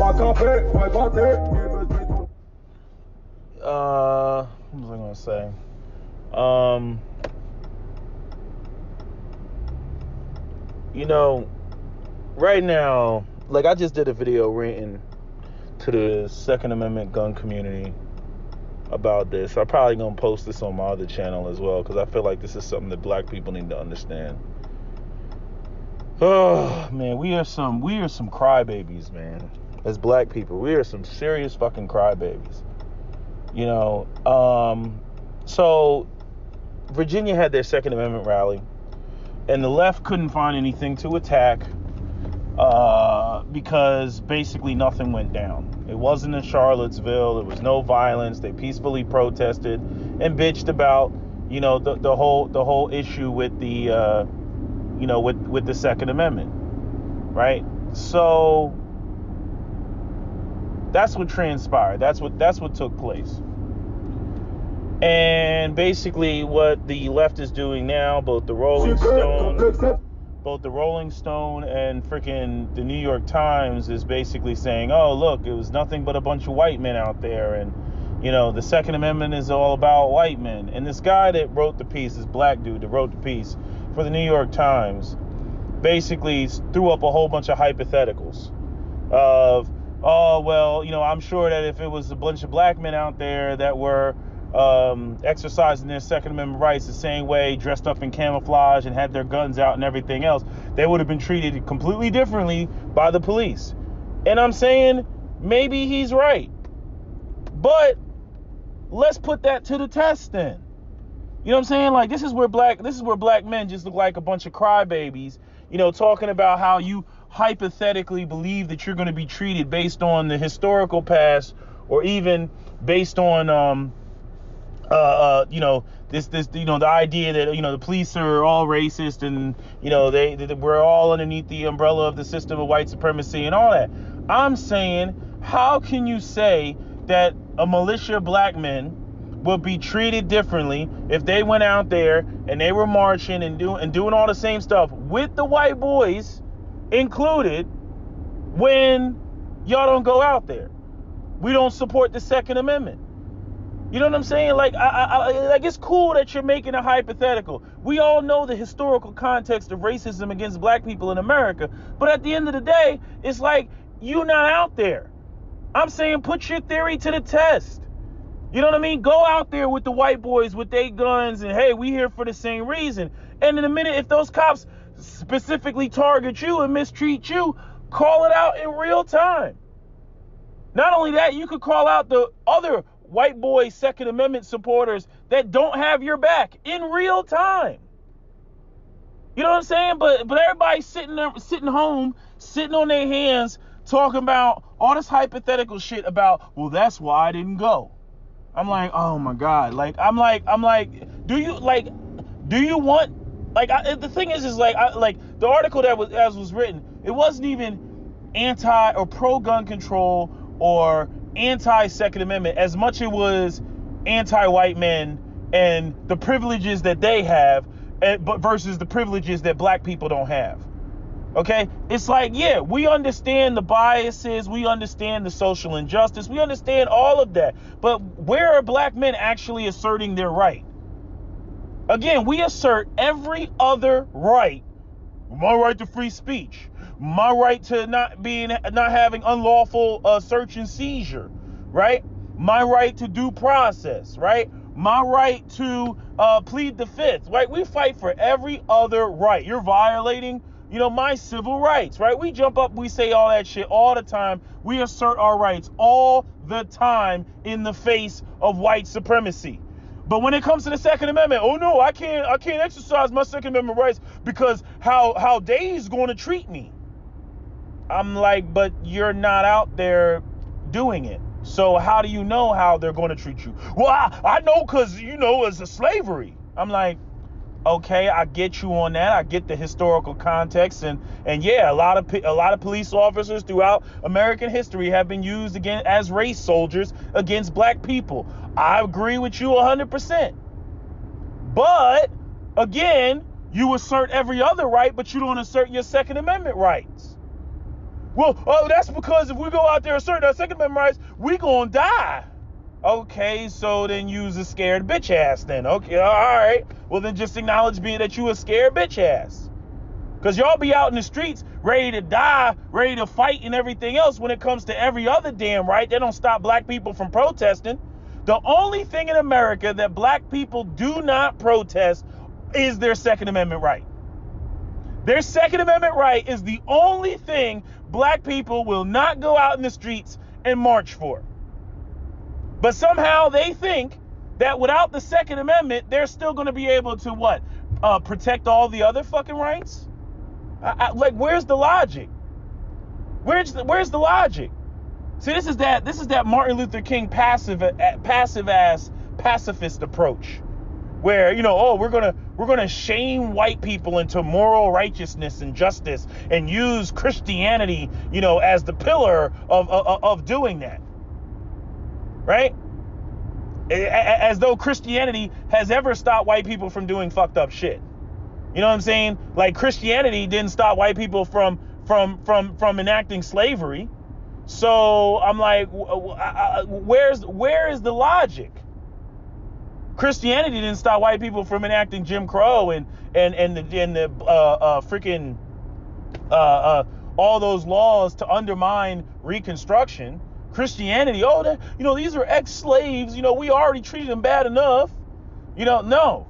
What was I gonna say? You know, right now, like I just did a video ranting to the Second Amendment gun community about this. I'm probably gonna post this on my other channel as well because I feel like this is something that black people need to understand. Oh man, we are some crybabies, man. As black people, we are some serious fucking crybabies. You know, so Virginia had their Second Amendment rally, and the left couldn't find anything to attack because basically nothing went down. It wasn't in Charlottesville. There was no violence. They peacefully protested and bitched about, you know, the whole issue with the you know, with the Second Amendment, right? So that's what transpired. That's what took place. And basically what the left is doing now, both the Rolling Stone and freaking the New York Times, is basically saying, oh, look, it was nothing but a bunch of white men out there. And, you know, the Second Amendment is all about white men. And this guy that wrote the piece, this black dude that wrote the piece for the New York Times, basically threw up a whole bunch of hypotheticals of, oh, well, you know, I'm sure that if it was a bunch of black men out there that were exercising their Second Amendment rights the same way, dressed up in camouflage and had their guns out and everything else, they would have been treated completely differently by the police. And I'm saying maybe he's right, but let's put that to the test then. You know what I'm saying? Like, this is where black men just look like a bunch of crybabies, you know, talking about how you hypothetically believe that you're going to be treated based on the historical past, or even based on you know, this you know, the idea that, you know, the police are all racist, and, you know, we're all underneath the umbrella of the system of white supremacy and all that. I'm saying, how can you say that a militia of black men would be treated differently if they went out there and they were marching and doing all the same stuff with the white boys included, when y'all don't go out there? We don't support the Second Amendment. You know what I'm saying? Like, like, it's cool that you're making a hypothetical. We all know the historical context of racism against black people in America. But at the end of the day, it's like, you're not out there. I'm saying, put your theory to the test. You know what I mean? Go out there with the white boys with their guns and, hey, we here for the same reason. And in a minute, if those cops specifically target you and mistreat you, call it out in real time. Not only that, you could call out the other white boy Second Amendment supporters that don't have your back in real time. You know what I'm saying? But everybody's sitting home, sitting on their hands, talking about all this hypothetical shit about, well, that's why I didn't go. I'm like, oh my God. Like, I'm like, do you want, like, the thing is like, like the article that was written, it wasn't even anti or pro gun control or anti-Second Amendment as much it was anti-white men and the privileges that they have, but versus the privileges that black people don't have. Okay, it's like, yeah, we understand the biases, we understand the social injustice, we understand all of that, but where are black men actually asserting their right? Again, we assert every other right. My right to free speech, my right to not having unlawful search and seizure, right? My right to due process, right? My right to plead the fifth, right? We fight for every other right. You're violating, you know, my civil rights, right? We jump up, we say all that shit all the time. We assert our rights all the time in the face of white supremacy. But when it comes to the Second Amendment, oh no, I can't exercise my Second Amendment rights because how they's going to treat me. I'm like, but you're not out there doing it. So how do you know how they're going to treat you? Well, I know because, you know, it's a slavery. I'm like, okay, I get you on that. I get the historical context, and yeah, a lot of police officers throughout American history have been used again as race soldiers against black people. I agree with you 100%. But again, you assert every other right, but you don't assert your Second Amendment rights. Well, oh, that's because if we go out there assert our Second Amendment rights, we gonna die. Okay, so then use a scared bitch ass then. Okay, all right. Well, then just acknowledge me that you a scared bitch ass. Because y'all be out in the streets ready to die, ready to fight and everything else when it comes to every other damn right. They don't stop black people from protesting. The only thing in America that black people do not protest is their Second Amendment right. Their Second Amendment right is the only thing black people will not go out in the streets and march for. But somehow they think that without the Second Amendment, they're still going to be able to what? Protect all the other fucking rights? Like, where's the logic? Where's the logic? See, this is that Martin Luther King passive ass pacifist approach, where we're gonna shame white people into moral righteousness and justice and use Christianity as the pillar of doing that, right? As though Christianity has ever stopped white people from doing fucked up shit. You know what I'm saying? Like, Christianity didn't stop white people from enacting slavery. So I'm like, where is the logic? Christianity didn't stop white people from enacting Jim Crow and the freaking all those laws to undermine Reconstruction. Christianity, these are ex-slaves. We already treated them bad enough. No.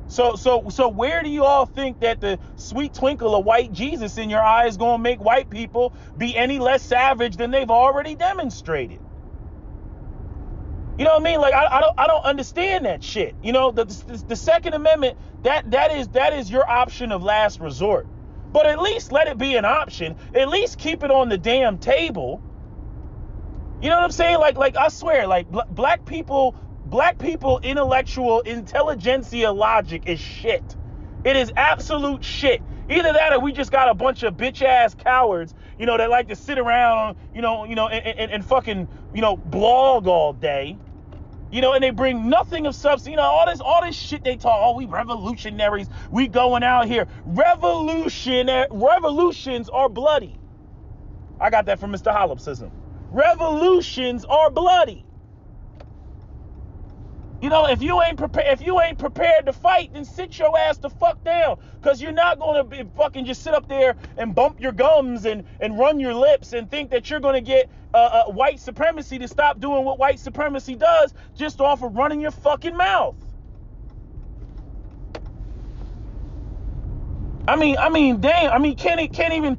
So where do you all think that the sweet twinkle of white Jesus in your eye is going to make white people be any less savage than they've already demonstrated? You know what I mean? Like, I don't understand that shit. The Second Amendment, that is your option of last resort. But at least let it be an option. At least keep it on the damn table. You know what I'm saying? Like I swear, like black people intellectual intelligentsia logic is shit. It is absolute shit. Either that or we just got a bunch of bitch ass cowards, that like to sit around, and fucking, blog all day, and they bring nothing of substance. All this shit they talk. Oh, we revolutionaries. We going out here. Revolutions are bloody. I got that from Mr. Hollopsism. Revolutions are bloody. If you ain't prepared to fight, then sit your ass the fuck down. Because you're not going to be fucking just sit up there and bump your gums and run your lips and think that you're going to get white supremacy to stop doing what white supremacy does just off of running your fucking mouth. I mean, damn. Can't even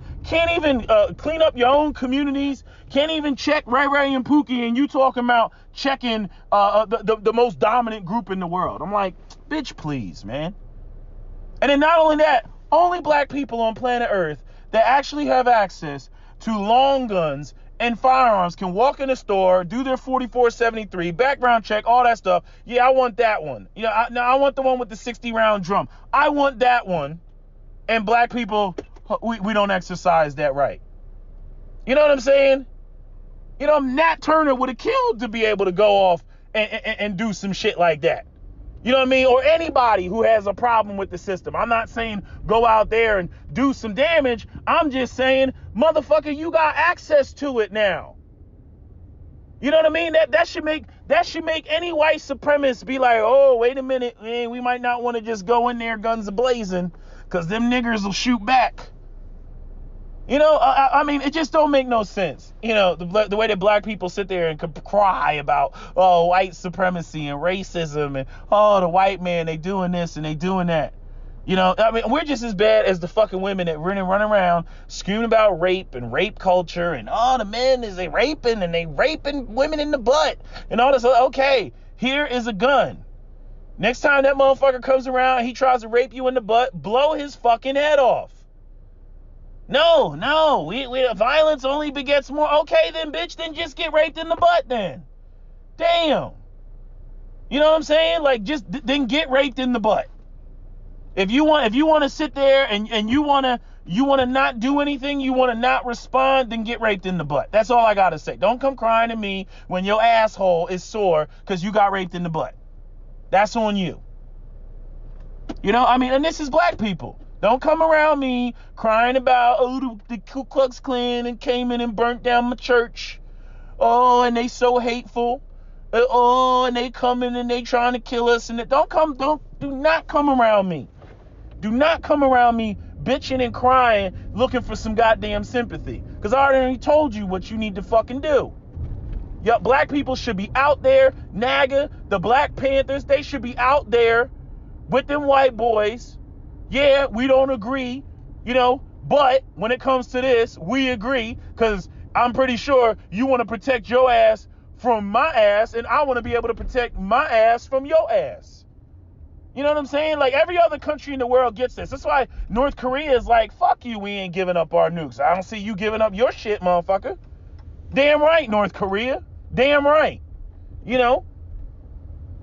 clean up your own communities. Can't even check Ray Ray and Pookie, and you talking about checking the most dominant group in the world. I'm like, bitch, please, man. And then not only that, only black people on planet Earth that actually have access to long guns and firearms can walk in a store, do their 4473, background check, all that stuff. Yeah, I want that one. I want the one with the 60-round drum. I want that one. And black people, we don't exercise that right. You know what I'm saying? Nat Turner would have killed to be able to go off and do some shit like that. You know what I mean? Or anybody who has a problem with the system. I'm not saying go out there and do some damage. I'm just saying, motherfucker, you got access to it now. You know what I mean? That should make any white supremacist be like, oh, wait a minute, man, we might not want to just go in there guns a-blazing, because them niggers will shoot back. I mean, it just don't make no sense. The way that black people sit there and cry about, oh, white supremacy and racism and, oh, the white man, they doing this and they doing that. I mean, we're just as bad as the fucking women that run around screaming about rape and rape culture and, oh, the men is they raping and they raping women in the butt and all this. Okay, here is a gun. Next time that motherfucker comes around, he tries to rape you in the butt, blow his fucking head off. No, violence only begets more. Okay, then, bitch, then just get raped in the butt then. Damn. You know what I'm saying? Like, just then get raped in the butt. If you want to sit there and you want to not do anything, you want to not respond, then get raped in the butt. That's all I got to say. Don't come crying to me when your asshole is sore because you got raped in the butt. That's on you. I mean, and this is black people. Don't come around me crying about, oh, the Ku Klux Klan and came in and burnt down my church. Oh, and they so hateful. Oh, and they coming and they trying to kill us. And do not come around me. Do not come around me bitching and crying, looking for some goddamn sympathy. Because I already told you what you need to fucking do. Yup, black people should be out there. NAGA, the Black Panthers, they should be out there with them white boys. Yeah, we don't agree, but when it comes to this, we agree, because I'm pretty sure you want to protect your ass from my ass, and I want to be able to protect my ass from your ass. You know what I'm saying? Like, every other country in the world gets this. That's why North Korea is like, fuck you, we ain't giving up our nukes. I don't see you giving up your shit, motherfucker. Damn right, North Korea. Damn right.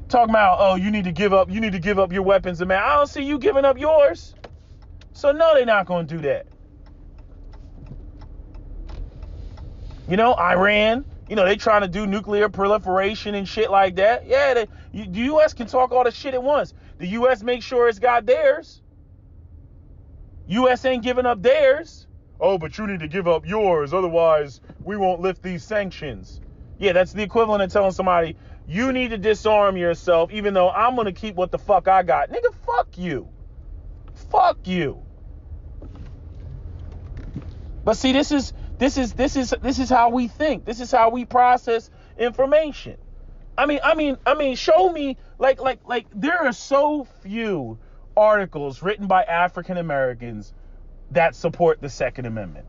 Talking about, oh, you need to give up your weapons, and man, I don't see you giving up yours. So no, they're not going to do that. Iran, they trying to do nuclear proliferation and shit like that. Yeah, the U.S. can talk all the shit at once. The U.S. make sure it's got theirs. U.S. ain't giving up theirs. Oh, but you need to give up yours, otherwise we won't lift these sanctions. Yeah, that's the equivalent of telling somebody, you need to disarm yourself, even though I'm going to keep what the fuck I got. Nigga, fuck you. Fuck you. But see, this is how we think. This is how we process information. I mean, show me, like there are so few articles written by African Americans that support the Second Amendment.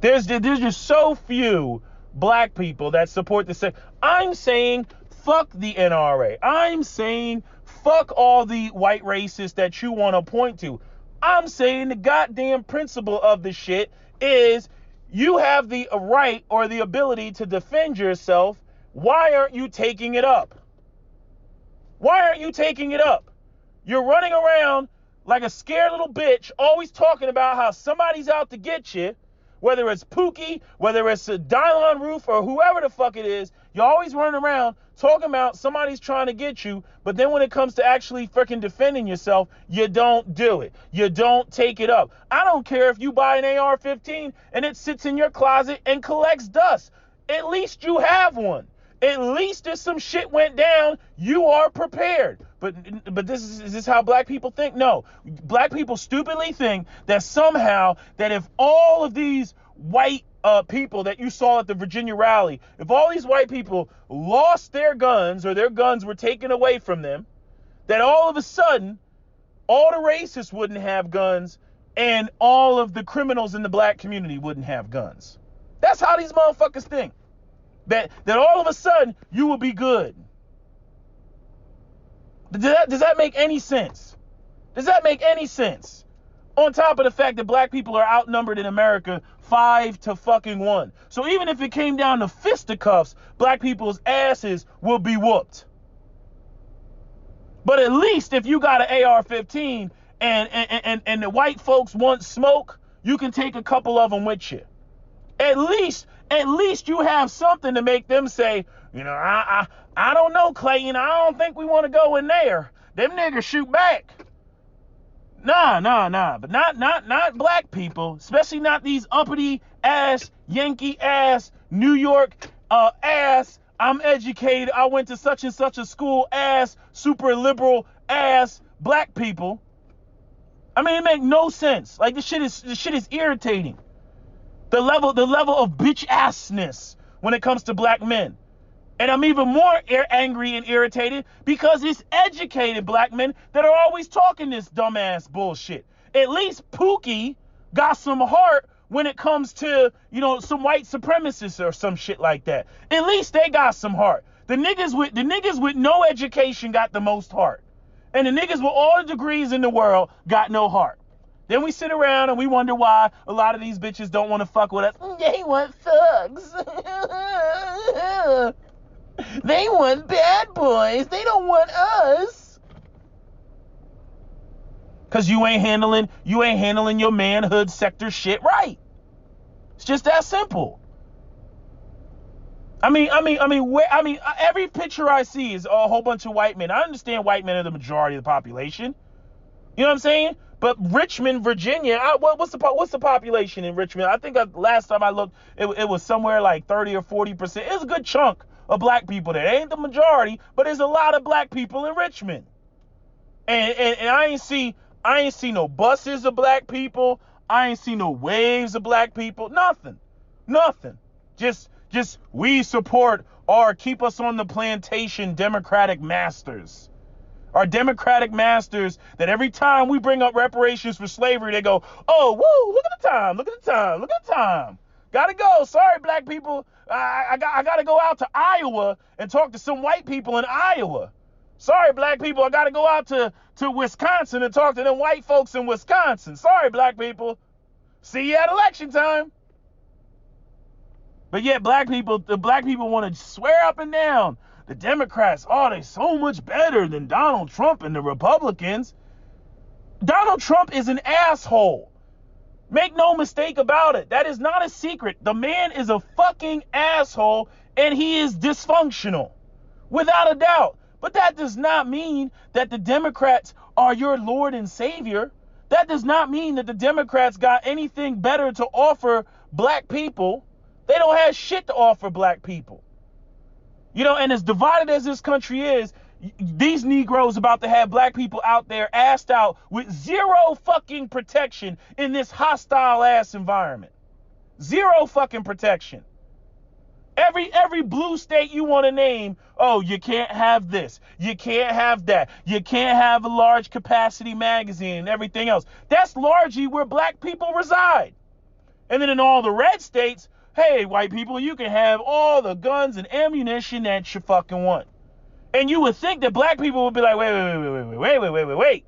There's just so few black people that support the Second. I'm saying fuck the NRA. I'm saying fuck all the white racists that you want to point to. I'm saying the goddamn principle of the shit is you have the right or the ability to defend yourself. Why aren't you taking it up? Why aren't you taking it up? You're running around like a scared little bitch, always talking about how somebody's out to get you, whether it's Pookie, whether it's a Dylon Roof, or whoever the fuck it is. You're always running around talking about somebody's trying to get you, but then when it comes to actually freaking defending yourself, you don't do it. You don't take it up. I don't care if you buy an AR-15 and it sits in your closet and collects dust. At least you have one. At least if some shit went down, you are prepared. But is this how black people think? No. Black people stupidly think that somehow that if all of these white people that you saw at the Virginia rally, if all these white people lost their guns or their guns were taken away from them, that all of a sudden all the racists wouldn't have guns and all of the criminals in the black community wouldn't have guns. That's how these motherfuckers think. That all of a sudden you will be good. Does that make any sense? Does that make any sense? On top of the fact that black people are outnumbered in America 5-1. So even if it came down to fisticuffs, black people's asses will be whooped. But at least if you got an AR-15 and the white folks want smoke, you can take a couple of them with you. At least you have something to make them say, I don't know, Clayton. I don't think we want to go in there. Them niggas shoot back. Nah. But not black people, especially not these uppity ass, Yankee ass, New York ass, I'm educated, I went to such and such a school ass, super liberal ass black people. I mean, it makes no sense. Like, this shit is irritating. The level of bitch assness when it comes to black men. And I'm even more angry and irritated because it's educated black men that are always talking this dumbass bullshit. At least Pookie got some heart when it comes to, some white supremacists or some shit like that. At least they got some heart. The niggas with no education got the most heart. And the niggas with all the degrees in the world got no heart. Then we sit around and we wonder why a lot of these bitches don't want to fuck with us. They want thugs. They want bad boys. They don't want us. Cause you ain't handling your manhood sector shit right. It's just that simple. I mean, every picture I see is a whole bunch of white men. I understand white men are the majority of the population. You know what I'm saying? But Richmond, Virginia, what's the population in Richmond? I think last time I looked, it was somewhere like 30 or 40%. It's a good chunk of black people there. It ain't the majority, but there's a lot of black people in Richmond. And I ain't see no buses of black people. I ain't see no waves of black people. Nothing. Just we support our keep us on the plantation Democratic masters. Our Democratic masters that every time we bring up reparations for slavery, they go, oh, woo, look at the time. Gotta go. Sorry, black people. I gotta go out to Iowa and talk to some white people in Iowa. Sorry, black people. I gotta go out to Wisconsin and talk to them white folks in Wisconsin. Sorry, black people. See you at election time. But yet the black people want to swear up and down. The Democrats, they're so much better than Donald Trump and the Republicans. Donald Trump is an asshole. Make no mistake about it. That is not a secret. The man is a fucking asshole and he is dysfunctional. Without a doubt. But that does not mean that the Democrats are your Lord and Savior. That does not mean that the Democrats got anything better to offer black people. They don't have shit to offer black people. You know, and as divided as this country is, these Negroes about to have black people out there assed out with zero fucking protection in this hostile ass environment. Zero fucking protection. Every blue state you want to name, you can't have this. You can't have that. You can't have a large capacity magazine and everything else. That's largely where black people reside. And then in all the red states, hey, white people, you can have all the guns and ammunition that you fucking want. And you would think that black people would be like, wait.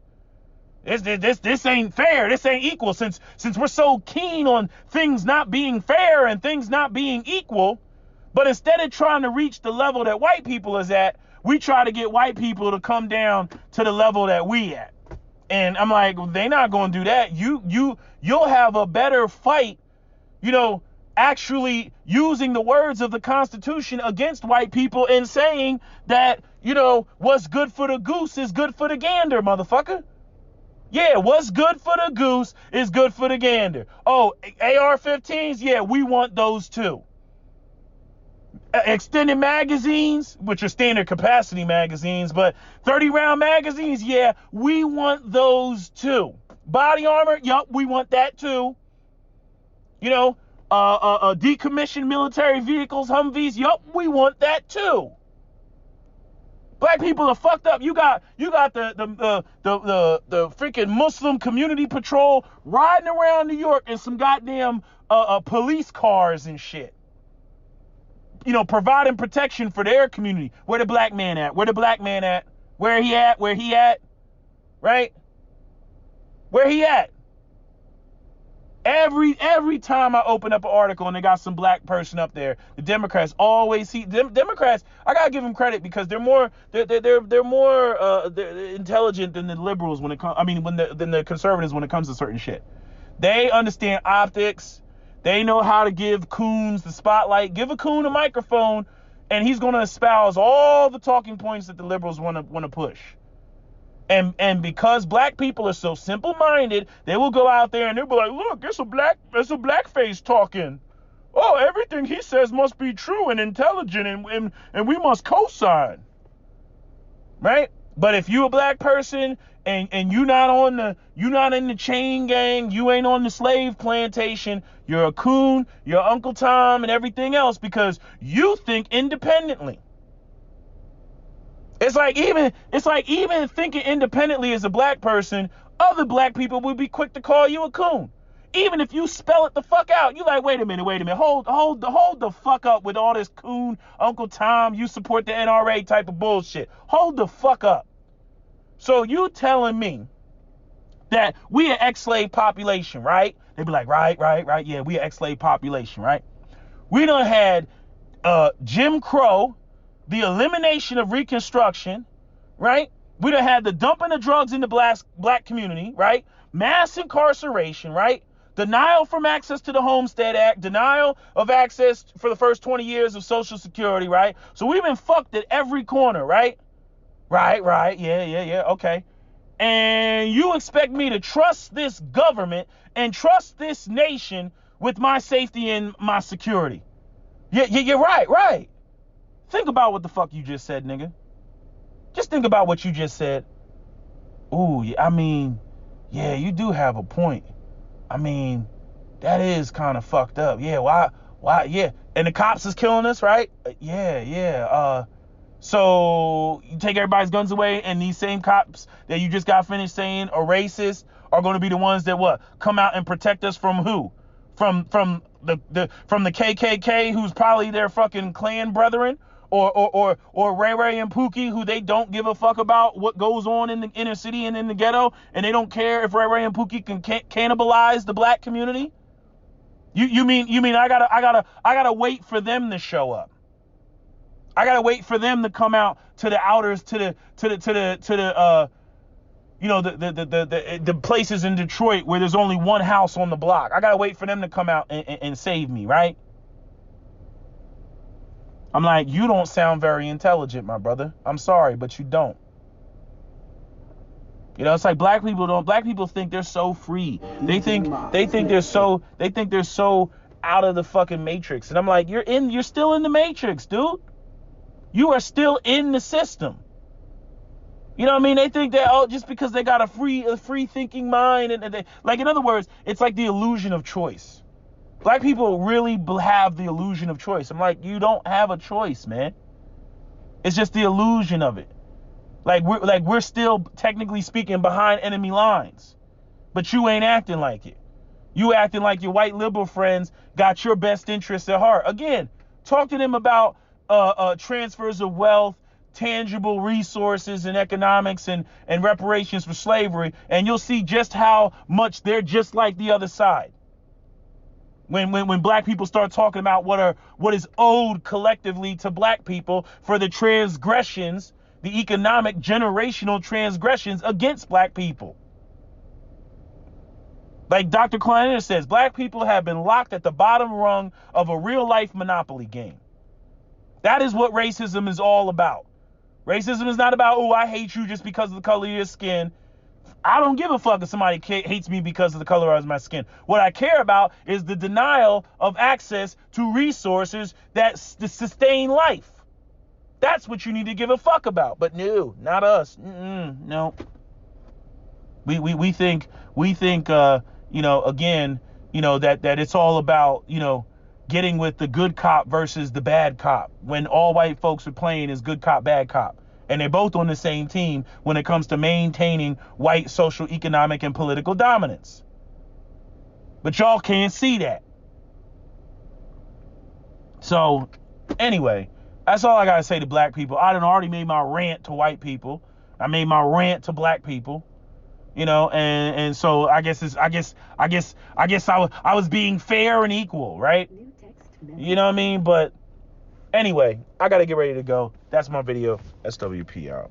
This ain't fair. This ain't equal. Since we're so keen on things not being fair and things not being equal, but instead of trying to reach the level that white people is at, we try to get white people to come down to the level that we at. And I'm like, they're not going to do that. You'll have a better fight, actually using the words of the Constitution against white people and saying that, what's good for the goose is good for the gander, motherfucker. Yeah, what's good for the goose is good for the gander. Oh, AR-15s, yeah, we want those too. Extended magazines, which are standard capacity magazines, but 30-round magazines, yeah, we want those too. Body armor, yup, we want that too. Decommissioned military vehicles, Humvees, yup, we want that too. Black people are fucked up. You got the freaking Muslim community patrol riding around New York in some goddamn police cars and shit. Providing protection for their community. Where the black man at? Where he at? Right? Where he at? Every time I open up an article and they got some black person up there, the Democrats always Democrats. I gotta give them credit because they're more intelligent than the liberals when it comes. Than the conservatives when it comes to certain shit. They understand optics. They know how to give coons the spotlight. Give a coon a microphone, and he's gonna espouse all the talking points that the liberals want to push. And because black people are so simple-minded, they will go out there and they'll be like, look, there's a blackface talking. Oh, everything he says must be true and intelligent, and we must co-sign. Right? But if you a black person and you not in the chain gang, you ain't on the slave plantation, you're a coon, you're Uncle Tom and everything else because you think independently. It's like even thinking independently as a black person, other black people would be quick to call you a coon. Even if you spell it the fuck out, you like, wait a minute, hold the fuck up with all this coon, Uncle Tom, you support the NRA type of bullshit. Hold the fuck up. So you telling me that we an ex-slave population, right? They be like, right, yeah, we an ex-slave population, right? We done had Jim Crow, the elimination of Reconstruction, right? We done had the dumping of drugs in the black community, right? Mass incarceration, right? Denial from access to the Homestead Act, denial of access for the first 20 years of Social Security, right? So we've been fucked at every corner, right? Right, yeah, okay. And you expect me to trust this government and trust this nation with my safety and my security. Yeah, you're right. Think about what the fuck you just said, nigga. Just think about what you just said. Ooh, I mean, yeah, you do have a point. I mean, that is kind of fucked up. Yeah, why, yeah. And the cops is killing us, right? Yeah. So you take everybody's guns away, and these same cops that you just got finished saying are racist are going to be the ones that what? Come out and protect us from who? From the KKK, who's probably their fucking clan brethren, or Ray Ray and Pookie, who they don't give a fuck about what goes on in the inner city and in the ghetto, and they don't care if Ray Ray and Pookie can cannibalize the black community. You mean I gotta wait for them to show up? I gotta wait for them to come out to the outers, to the the places in Detroit where there's only one house on the block. I gotta wait for them to come out and save me, right? I'm like, you don't sound very intelligent, my brother. I'm sorry, but you don't. You know, it's like black people think they're so free. They think they're so out of the fucking matrix. And I'm like, you're still in the matrix, dude. You are still in the system. You know what I mean? They think that, just because they got a free thinking mind, and they, like, in other words, it's like the illusion of choice. Black people really have the illusion of choice. I'm like, you don't have a choice, man. It's just the illusion of it. We're still, technically speaking, behind enemy lines, but you ain't acting like it. You acting like your white liberal friends got your best interests at heart. Again, talk to them about transfers of wealth, tangible resources and economics and reparations for slavery, and you'll see just how much they're just like the other side. When black people start talking about what is owed collectively to black people for the transgressions, the economic generational transgressions against black people. Like Dr. Kleiner says, black people have been locked at the bottom rung of a real life monopoly game. That is what racism is all about. Racism is not about, I hate you just because of the color of your skin. I don't give a fuck if somebody hates me because of the color of my skin. What I care about is the denial of access to resources that sustain life. That's what you need to give a fuck about. But no, not us. No. We think again, that it's all about, getting with the good cop versus the bad cop, when all white folks are playing is good cop, bad cop. And they're both on the same team when it comes to maintaining white social, economic, and political dominance. But y'all can't see that. So, anyway, that's all I gotta say to black people. I done already made my rant to white people. I made my rant to black people. And so I guess I was being fair and equal, right? You know what I mean? But anyway, I gotta get ready to go. That's my video. SWP out.